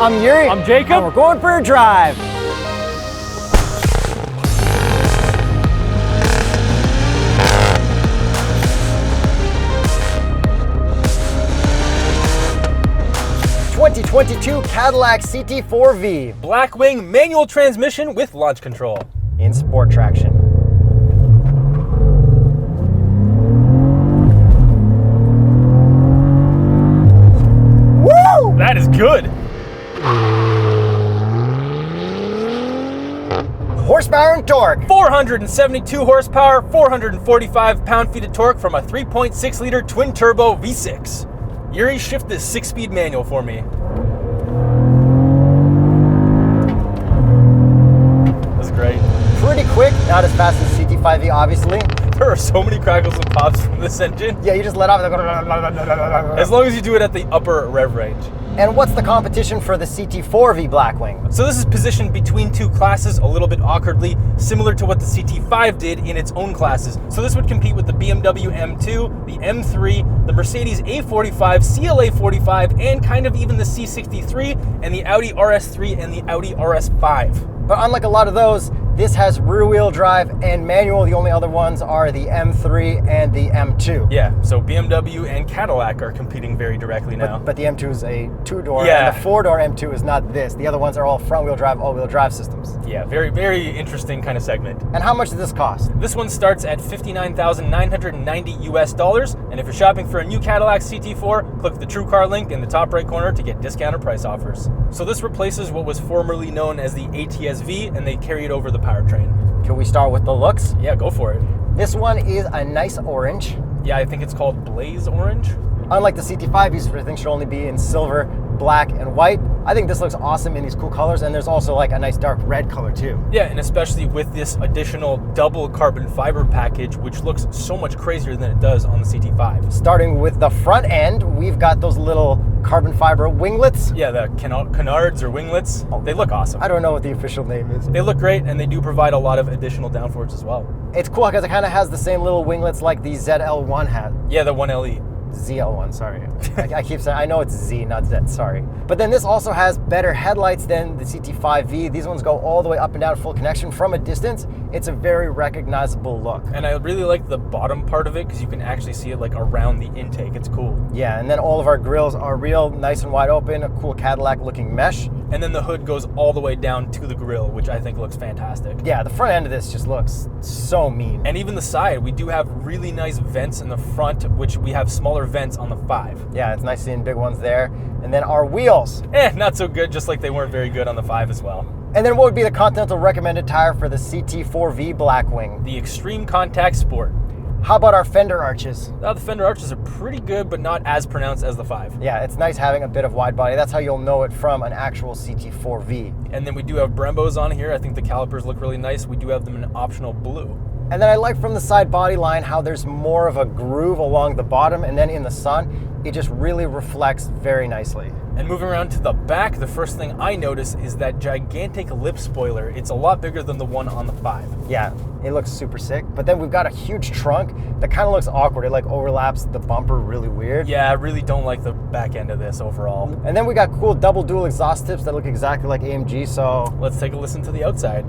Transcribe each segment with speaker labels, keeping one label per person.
Speaker 1: I'm Yuri.
Speaker 2: I'm Jacob.
Speaker 1: And we're going for a drive. ...2022 Cadillac CT4V
Speaker 2: Blackwing manual transmission with launch control.
Speaker 1: in sport traction. Woo!
Speaker 2: That is good.
Speaker 1: Horsepower and torque.
Speaker 2: 472 horsepower, 445 pound-feet of torque from a 3.6-liter twin-turbo V6. Yuri, shift this 6-speed manual for me. That's great.
Speaker 1: Pretty quick, not as fast as CT5V, obviously.
Speaker 2: There are so many crackles and pops from this engine.
Speaker 1: Yeah, you just let off and
Speaker 2: As long as you do it at the upper rev range.
Speaker 1: And what's the competition for the CT4V Blackwing?
Speaker 2: So this is positioned between two classes a little bit awkwardly, similar to what the CT5 did in its own classes. So this would compete with the BMW M2, the M3, the Mercedes-A45, CLA45, and kind of even the C63, and the Audi RS3 and the Audi RS5.
Speaker 1: But unlike a lot of those, this has rear-wheel drive and manual. The only other ones are the M3 and the M2.
Speaker 2: Yeah, so BMW and Cadillac are competing very directly now.
Speaker 1: But the M2 is a two-door,
Speaker 2: Yeah.
Speaker 1: and the four-door M2 is not this. The other ones are all front-wheel drive, all-wheel drive systems.
Speaker 2: Yeah, very, very interesting kind of segment.
Speaker 1: And how much does this cost?
Speaker 2: This one starts at $59,990 US, and if you're shopping for a new Cadillac CT4, click the TrueCar link in the top right corner to get discounted price offers. So this replaces what was formerly known as the ATS-V, and they carried over the powertrain.
Speaker 1: Can we start with the looks?
Speaker 2: Yeah, go for it.
Speaker 1: This one is a nice orange.
Speaker 2: Yeah, I think it's called Blaze Orange.
Speaker 1: Unlike the CT5, these things should only be in silver, black, and white. I think this looks awesome in these cool colors, and there's also like a nice dark red color too.
Speaker 2: Yeah, and especially with this additional double carbon fiber package, which looks so much crazier than it does on the CT5.
Speaker 1: Starting with the front end, we've got those little carbon fiber winglets.
Speaker 2: Yeah, the canards or winglets, they look awesome.
Speaker 1: I don't know what the official name is.
Speaker 2: They look great, and they do provide a lot of additional downforce as well.
Speaker 1: It's cool because it kind of has the same little winglets like the ZL1 had.
Speaker 2: Yeah, the 1LE.
Speaker 1: ZL1, sorry. I keep saying, I know it's Z, not Z, sorry. But then this also has better headlights than the CT5V. These ones go all the way up and down full connection from a distance. It's a very recognizable look.
Speaker 2: And I really like the bottom part of it because you can actually see it like around the intake. It's cool.
Speaker 1: Yeah, and then all of our grills are real nice and wide open, a cool Cadillac looking mesh.
Speaker 2: And then the hood goes all the way down to the grill, which I think looks fantastic.
Speaker 1: Yeah, the front end of this just looks so mean.
Speaker 2: And even the side, we do have really nice vents in the front, which we have smaller vents on the 5.
Speaker 1: Yeah, it's nice seeing big ones there. And then our wheels.
Speaker 2: Not so good, just like they weren't very good on the 5 as well.
Speaker 1: And then what would be the Continental recommended tire for the CT4V Blackwing?
Speaker 2: The Extreme Contact Sport.
Speaker 1: How about our fender arches?
Speaker 2: Now, the fender arches are pretty good, but not as pronounced as the 5.
Speaker 1: Yeah, it's nice having a bit of wide body. That's how you'll know it from an actual CT4V.
Speaker 2: And then we do have Brembos on here. I think the calipers look really nice. We do have them in optional blue.
Speaker 1: And then I like from the side body line how there's more of a groove along the bottom, and then in the sun, it just really reflects very nicely.
Speaker 2: And moving around to the back, the first thing I notice is that gigantic lip spoiler. It's a lot bigger than the one on the 5.
Speaker 1: Yeah, it looks super sick. But then we've got a huge trunk that kind of looks awkward. It like overlaps the bumper really weird.
Speaker 2: Yeah, I really don't like the back end of this overall.
Speaker 1: And then we got cool double dual exhaust tips that look exactly like AMG, so...
Speaker 2: Let's take a listen to the outside.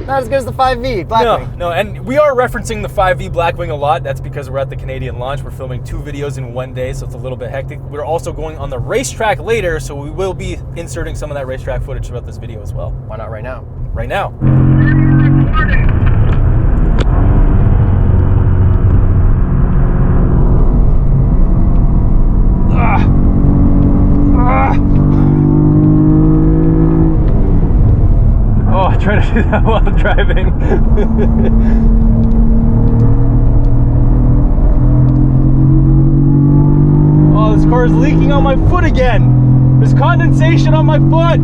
Speaker 1: Not as good as the 5V Blackwing.
Speaker 2: No, and we are referencing the 5V Blackwing a lot. That's because we're at the Canadian launch. We're filming 2 videos in one day, so it's a little bit hectic. We're also going on the racetrack later, so we will be inserting some of that racetrack footage throughout this video as well.
Speaker 1: Why not right now?
Speaker 2: Right now. Oh, I try to do that while driving. Oh, this car is leaking on my foot again. There's condensation on my foot.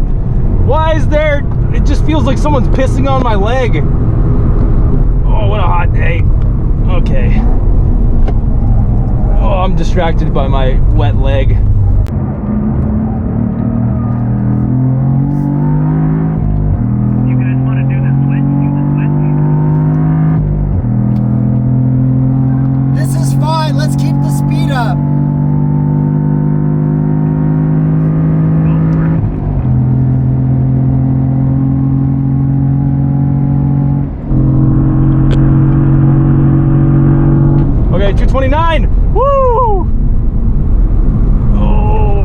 Speaker 2: Why is there? It just feels like someone's pissing on my leg. Oh, what a hot day. Okay. Oh, I'm distracted by my wet leg.
Speaker 1: Let's keep the speed up.
Speaker 2: 69! Woo! Oh,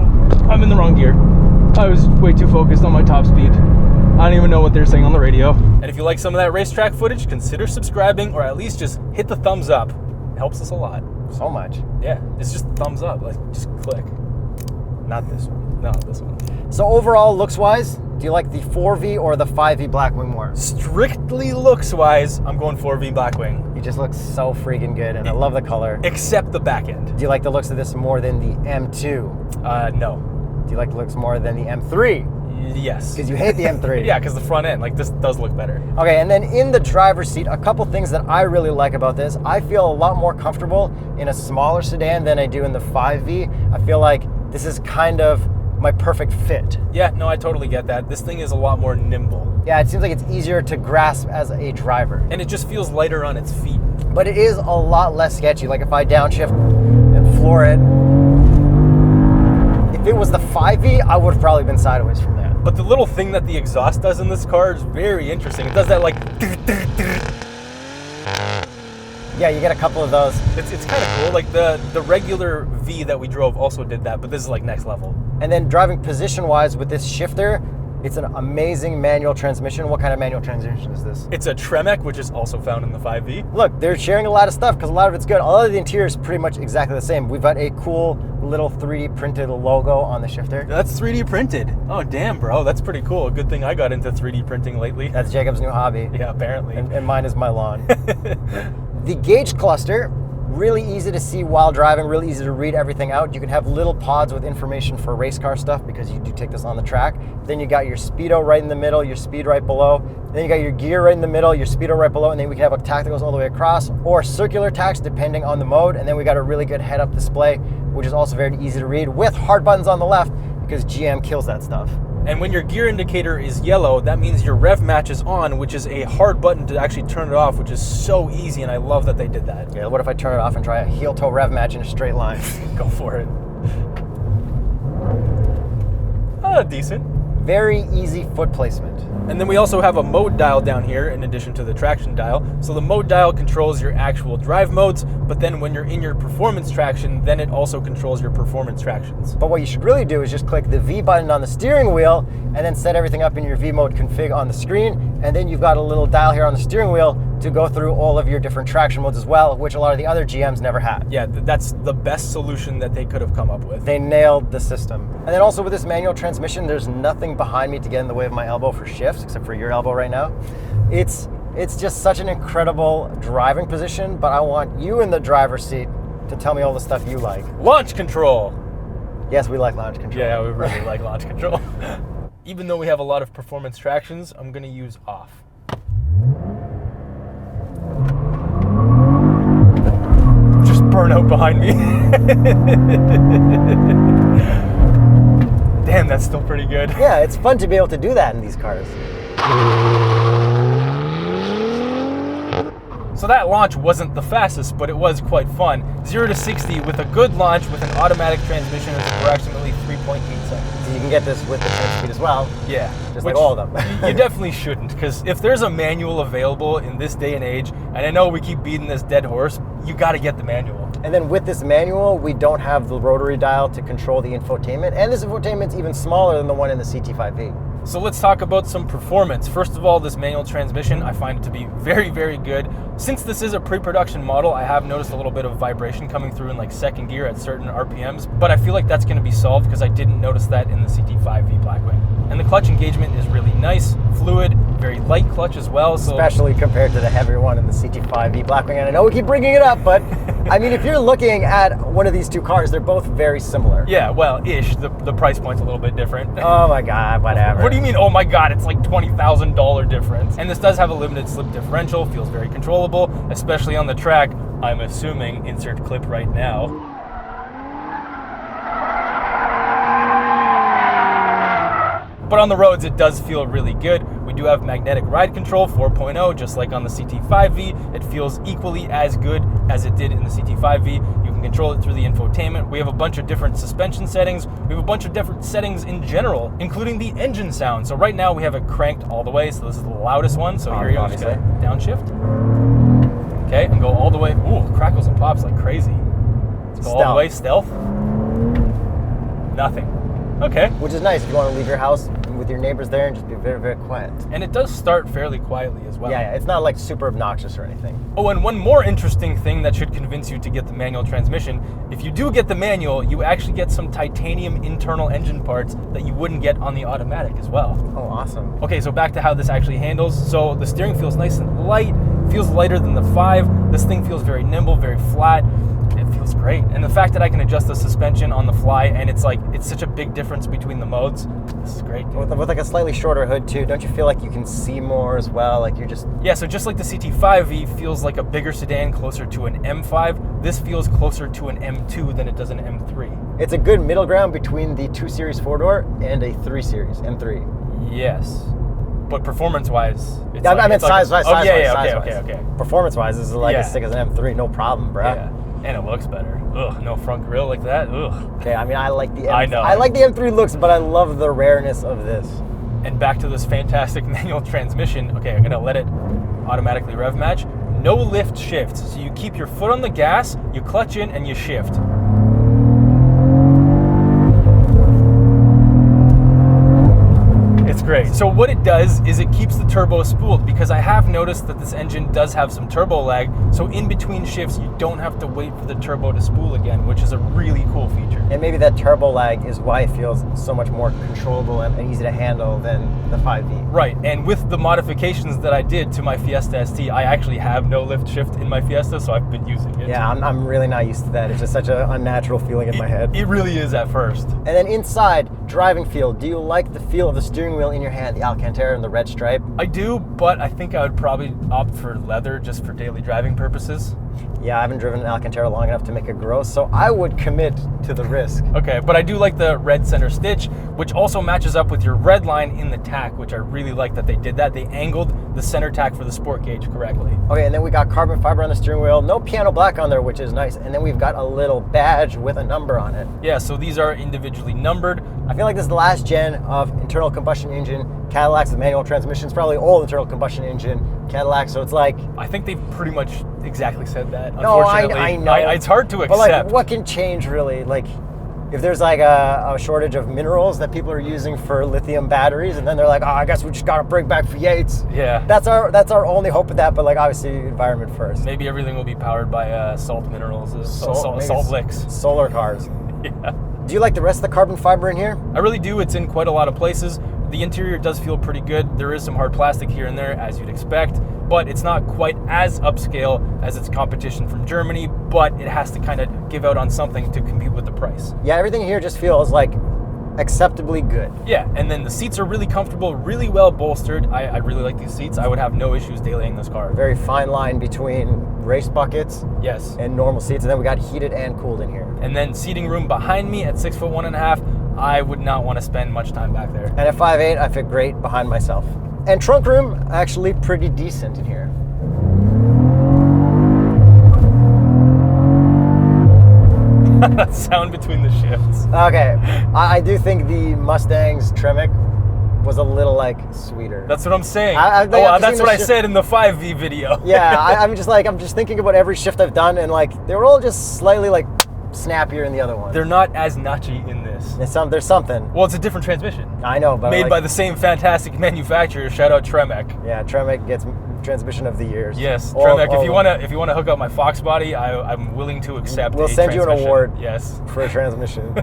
Speaker 2: I'm in the wrong gear. I was way too focused on my top speed. I don't even know what they're saying on the radio. And if you like some of that racetrack footage, consider subscribing, or at least just hit the thumbs up. It helps us a lot.
Speaker 1: So much.
Speaker 2: Yeah, it's just thumbs up. Like, just click.
Speaker 1: Not this one.
Speaker 2: No, this one.
Speaker 1: So overall, looks-wise, do you like the 4V or the 5V Blackwing more?
Speaker 2: Strictly looks-wise, I'm going 4V Blackwing.
Speaker 1: It just looks so freaking good, and I love the color.
Speaker 2: Except the back end.
Speaker 1: Do you like the looks of this more than the M2?
Speaker 2: No.
Speaker 1: Do you like the looks more than the M3?
Speaker 2: Yes.
Speaker 1: Because you hate the M3.
Speaker 2: Yeah, because the front end, like, this does look better.
Speaker 1: Okay, and then in the driver's seat, a couple things that I really like about this. I feel a lot more comfortable in a smaller sedan than I do in the 5V. I feel like this is kind of my perfect fit.
Speaker 2: Yeah, no, I totally get that. This thing is a lot more nimble.
Speaker 1: Yeah, it seems like it's easier to grasp as a driver.
Speaker 2: And it just feels lighter on its feet.
Speaker 1: But it is a lot less sketchy. Like if I downshift and floor it, if it was the 5V, I would have probably been sideways from there.
Speaker 2: But the little thing that the exhaust does in this car is very interesting. It does that like...
Speaker 1: Yeah, you get a couple of those.
Speaker 2: It's kind of cool. Like the regular V that we drove also did that, but this is like next level.
Speaker 1: And then driving position-wise with this shifter, it's an amazing manual transmission. What kind of manual transmission is this?
Speaker 2: It's a Tremec, which is also found in the 5V.
Speaker 1: Look, they're sharing a lot of stuff because a lot of it's good. A lot of the interior is pretty much exactly the same. We've got a cool little 3D printed logo on the shifter.
Speaker 2: That's 3D printed. Oh, damn, bro. That's pretty cool. Good thing I got into 3D printing lately.
Speaker 1: That's Jacob's new hobby.
Speaker 2: Yeah, apparently.
Speaker 1: And mine is my lawn. The gauge cluster, really easy to see while driving, really easy to read everything out. You can have little pods with information for race car stuff because you do take this on the track. Then you got your speedo right in the middle, your speed right below. Then you got your gear right in the middle, your speedo right below, and then we can have a tack that goes all the way across or circular tacks depending on the mode. And then we got a really good head-up display, which is also very easy to read with hard buttons on the left because GM kills that stuff.
Speaker 2: And when your gear indicator is yellow, that means your rev match is on, which is a hard button to actually turn it off, which is so easy, and I love that they did that.
Speaker 1: Yeah, what if I turn it off and try a heel-toe rev match in a straight line?
Speaker 2: Go for it. Oh, decent.
Speaker 1: Very easy foot placement.
Speaker 2: And then we also have a mode dial down here in addition to the traction dial. So the mode dial controls your actual drive modes, but then when you're in your performance traction, then it also controls your performance tractions.
Speaker 1: But what you should really do is just click the V button on the steering wheel and then set everything up in your V mode config on the screen. And then you've got a little dial here on the steering wheel to go through all of your different traction modes as well, which a lot of the other GMs never had.
Speaker 2: Yeah, that's the best solution that they could have come up with.
Speaker 1: They nailed the system. And then also with this manual transmission, there's nothing behind me to get in the way of my elbow for shifts, except for your elbow right now. It's just such an incredible driving position, but I want you in the driver's seat to tell me all the stuff you like.
Speaker 2: Launch control.
Speaker 1: Yes, we like launch control.
Speaker 2: Yeah, we really like launch control. Even though we have a lot of performance tractions, I'm gonna use off. Just burnout behind me. Damn, that's still pretty good.
Speaker 1: Yeah, it's fun to be able to do that in these cars.
Speaker 2: So that launch wasn't the fastest, but it was quite fun. 0 to 60 with a good launch with an automatic transmission is approximately 3.8 seconds.
Speaker 1: So you can get this with the 10 speed as well.
Speaker 2: Yeah.
Speaker 1: Just like all of them.
Speaker 2: You definitely shouldn't, because if there's a manual available in this day and age, and I know we keep beating this dead horse, you got to get the manual.
Speaker 1: And then with this manual, we don't have the rotary dial to control the infotainment, and this infotainment's even smaller than the one in the CT5V.
Speaker 2: So let's talk about some performance. First of all, this manual transmission, I find it to be very, very good. Since this is a pre-production model, I have noticed a little bit of vibration coming through in like second gear at certain RPMs, but I feel like that's gonna be solved because I didn't notice that in the CT5V Blackwing. And the clutch engagement is really nice, fluid, very light clutch as well. So
Speaker 1: especially compared to the heavier one in the CT5V Blackwing. And I know we keep bringing it up, but I mean, if you're looking at one of these two cars, they're both very similar.
Speaker 2: Yeah, well, ish. The price point's a little bit different.
Speaker 1: Oh my God, whatever.
Speaker 2: What do you mean, oh my God, it's like $20,000 difference? And this does have a limited slip differential, feels very controllable, especially on the track. I'm assuming, insert clip right now. But on the roads, it does feel really good. We do have magnetic ride control 4.0, just like on the CT5V. It feels equally as good as it did in the CT5V. You can control it through the infotainment. We have a bunch of different suspension settings. We have a bunch of different settings in general, including the engine sound. So right now we have it cranked all the way. So this is the loudest one. So here you go, just gotta downshift. Okay, and go all the way. Ooh, crackles and pops like crazy. Let's go all the way, stealth. Nothing. Okay.
Speaker 1: Which is nice if you want to leave your house with your neighbors there and just be very, very quiet.
Speaker 2: And it does start fairly quietly as well.
Speaker 1: Yeah, it's not like super obnoxious or anything.
Speaker 2: Oh, and one more interesting thing that should convince you to get the manual transmission, if you do get the manual, you actually get some titanium internal engine parts that you wouldn't get on the automatic as well.
Speaker 1: Oh, awesome.
Speaker 2: Okay, so back to how this actually handles. So the steering feels nice and light, feels lighter than the 5. This thing feels very nimble, very flat. It feels great. And the fact that I can adjust the suspension on the fly, and it's such a big difference between the modes. This is great.
Speaker 1: With like a slightly shorter hood too, don't you feel like you can see more as well? Like you're just...
Speaker 2: Yeah, so just like the CT5V feels like a bigger sedan closer to an M5, this feels closer to an M2 than it does an M3.
Speaker 1: It's a good middle ground between the 2 Series 4-door and a 3 Series, M3.
Speaker 2: Yes. But performance-wise, it's
Speaker 1: I meant size-wise.
Speaker 2: Okay.
Speaker 1: Performance-wise, this is like as sick as an M3, no problem, bro.
Speaker 2: Yeah. And it looks better. Ugh, no front grille like that. Ugh.
Speaker 1: Okay, I mean, I like the M3.
Speaker 2: I know.
Speaker 1: I like the M3 looks, but I love the rareness of this.
Speaker 2: And back to this fantastic manual transmission. Okay, I'm gonna let it automatically rev match. No lift shift. So you keep your foot on the gas, you clutch in, and you shift. It's great. So what it does is it keeps the turbo spooled, because I have noticed that this engine does have some turbo lag. So in between shifts, you don't have to wait for the turbo to spool again, which is a really cool feature.
Speaker 1: And maybe that turbo lag is why it feels so much more controllable and easy to handle than the 5V.
Speaker 2: Right, and with the modifications that I did to my Fiesta ST, I actually have no lift shift in my Fiesta, so I've been using it.
Speaker 1: Yeah, I'm really not used to that. It's just such an unnatural feeling in my head.
Speaker 2: It really is at first.
Speaker 1: And then inside, driving feel. Do you like the feel of the steering wheel in your hand, the Alcantara and the red stripe?
Speaker 2: I do, but I think I would probably opt for leather just for daily driving purposes.
Speaker 1: Yeah, I haven't driven an Alcantara long enough to make it gross, so I would commit to the risk.
Speaker 2: Okay, but I do like the red center stitch, which also matches up with your red line in the tack, which I really like that they did that. They angled the center tack for the sport gauge correctly.
Speaker 1: Okay, and then we got carbon fiber on the steering wheel, no piano black on there, which is nice, and then we've got a little badge with a number on it.
Speaker 2: Yeah, so these are individually numbered.
Speaker 1: I feel like this is the last gen of internal combustion engine Cadillacs with manual transmissions, probably all internal combustion engine Cadillacs, so it's like...
Speaker 2: I think they've pretty much exactly said that,
Speaker 1: no,
Speaker 2: unfortunately.
Speaker 1: I know.
Speaker 2: It's hard to accept.
Speaker 1: But like, what can change really? Like, if there's like a shortage of minerals that people are using for lithium batteries, and then they're like, oh, I guess we just gotta bring back V8s.
Speaker 2: Yeah.
Speaker 1: That's our only hope with that, but like obviously environment first.
Speaker 2: Maybe everything will be powered by salt minerals, salt licks.
Speaker 1: Solar cars.
Speaker 2: Yeah.
Speaker 1: Do you like the rest of the carbon fiber in here?
Speaker 2: I really do. It's in quite a lot of places. The interior does feel pretty good. There is some hard plastic here and there, as you'd expect, but it's not quite as upscale as its competition from Germany, but it has to kind of give out on something to compete with the price.
Speaker 1: Yeah, everything here just feels like acceptably good.
Speaker 2: Yeah, and then the seats are really comfortable, really well bolstered. I really like these seats. I would have no issues dailying this car.
Speaker 1: Very fine line between race buckets
Speaker 2: yes,
Speaker 1: and normal seats, and then we got heated and cooled in here.
Speaker 2: And then seating room behind me at 6'1.5". I would not want to spend much time back there.
Speaker 1: And at 5'8", I fit great behind myself. And trunk room, actually pretty decent in here.
Speaker 2: That sound between the shifts.
Speaker 1: Okay, I do think the Mustang's Tremec was a little like sweeter.
Speaker 2: That's what I'm saying.
Speaker 1: That's
Speaker 2: what I said in the 5V video.
Speaker 1: Yeah, I'm just thinking about every shift I've done, and like they were all just slightly like snappier in the other one.
Speaker 2: They're not as notchy in this.
Speaker 1: There's something.
Speaker 2: Well, it's a different transmission.
Speaker 1: I know, but
Speaker 2: made by the same fantastic manufacturer. Shout out Tremec.
Speaker 1: Yeah, Tremec gets transmission of the years.
Speaker 2: Yes, Tremec. If you wanna hook up my Fox body, I'm willing to accept.
Speaker 1: We'll send you an award.
Speaker 2: Yes,
Speaker 1: for a transmission.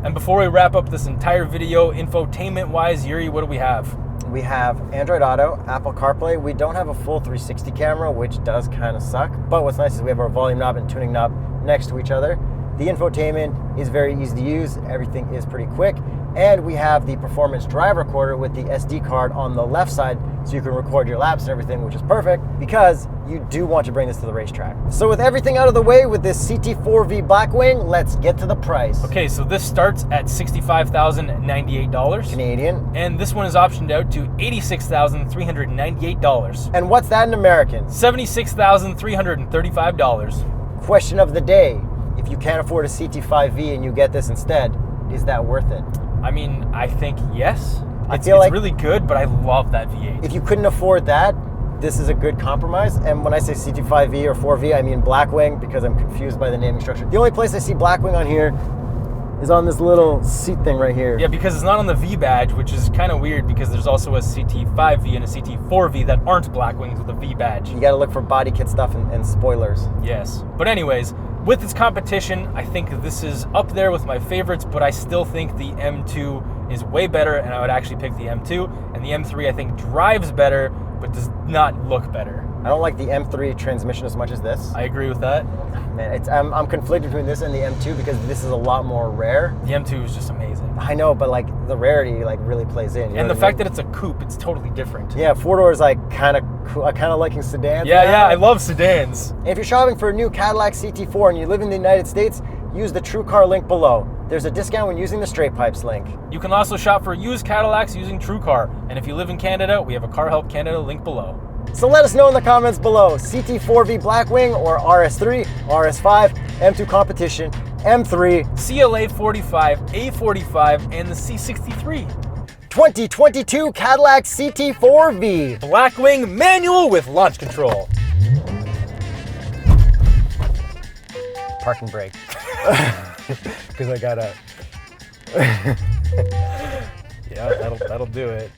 Speaker 2: And before we wrap up this entire video, infotainment-wise, Yuri, what do we have?
Speaker 1: We have Android Auto, Apple CarPlay. We don't have a full 360 camera, which does kind of suck. But what's nice is we have our volume knob and tuning knob next to each other. The infotainment is very easy to use. Everything is pretty quick. And we have the performance drive recorder with the SD card on the left side, so you can record your laps and everything, which is perfect because you do want to bring this to the racetrack. So with everything out of the way with this CT4V Blackwing, let's get to the price.
Speaker 2: Okay, so this starts at $65,098
Speaker 1: Canadian.
Speaker 2: And this one is optioned out to $86,398.
Speaker 1: And what's that in American?
Speaker 2: $76,335.
Speaker 1: Question of the day. If you can't afford a CT5V and you get this instead, is that worth it?
Speaker 2: I mean, I think yes.
Speaker 1: I feel like
Speaker 2: it's really good, but I love that V8.
Speaker 1: If you couldn't afford that, this is a good compromise. And when I say CT5V or 4V, I mean Blackwing because I'm confused by the naming structure. The only place I see Blackwing on here is on this little seat thing right here.
Speaker 2: Yeah, because it's not on the V badge, which is kind of weird because there's also a CT5V and a CT4V that aren't Blackwings with a V badge.
Speaker 1: You gotta look for body kit stuff and spoilers.
Speaker 2: Yes. But anyways, with its competition, I think this is up there with my favorites, but I still think the M2 is way better, and I would actually pick the M2. And the M3, I think, drives better, but does not look better.
Speaker 1: I don't like the M3 transmission as much as this.
Speaker 2: I agree with that.
Speaker 1: Man, I'm conflicted between this and the M2 because this is a lot more rare.
Speaker 2: The M2 is just amazing.
Speaker 1: I know, but like the rarity like really plays in.
Speaker 2: And the fact that it's a coupe, it's totally different.
Speaker 1: Yeah, four-door is like kind of cool. I kind of liking sedans.
Speaker 2: Yeah, I love sedans.
Speaker 1: And if you're shopping for a new Cadillac CT4 and you live in the United States, use the TrueCar link below. There's a discount when using the TheStraightPipes link.
Speaker 2: You can also shop for used Cadillacs using TrueCar. And if you live in Canada, we have a Car Help Canada link below.
Speaker 1: So let us know in the comments below, CT4V Blackwing or RS3, RS5, M2 competition, M3,
Speaker 2: CLA45, A45, and the C63.
Speaker 1: 2022 Cadillac CT4V.
Speaker 2: Blackwing manual with launch control.
Speaker 1: Parking brake. Because I gotta...
Speaker 2: Yeah, that'll do it.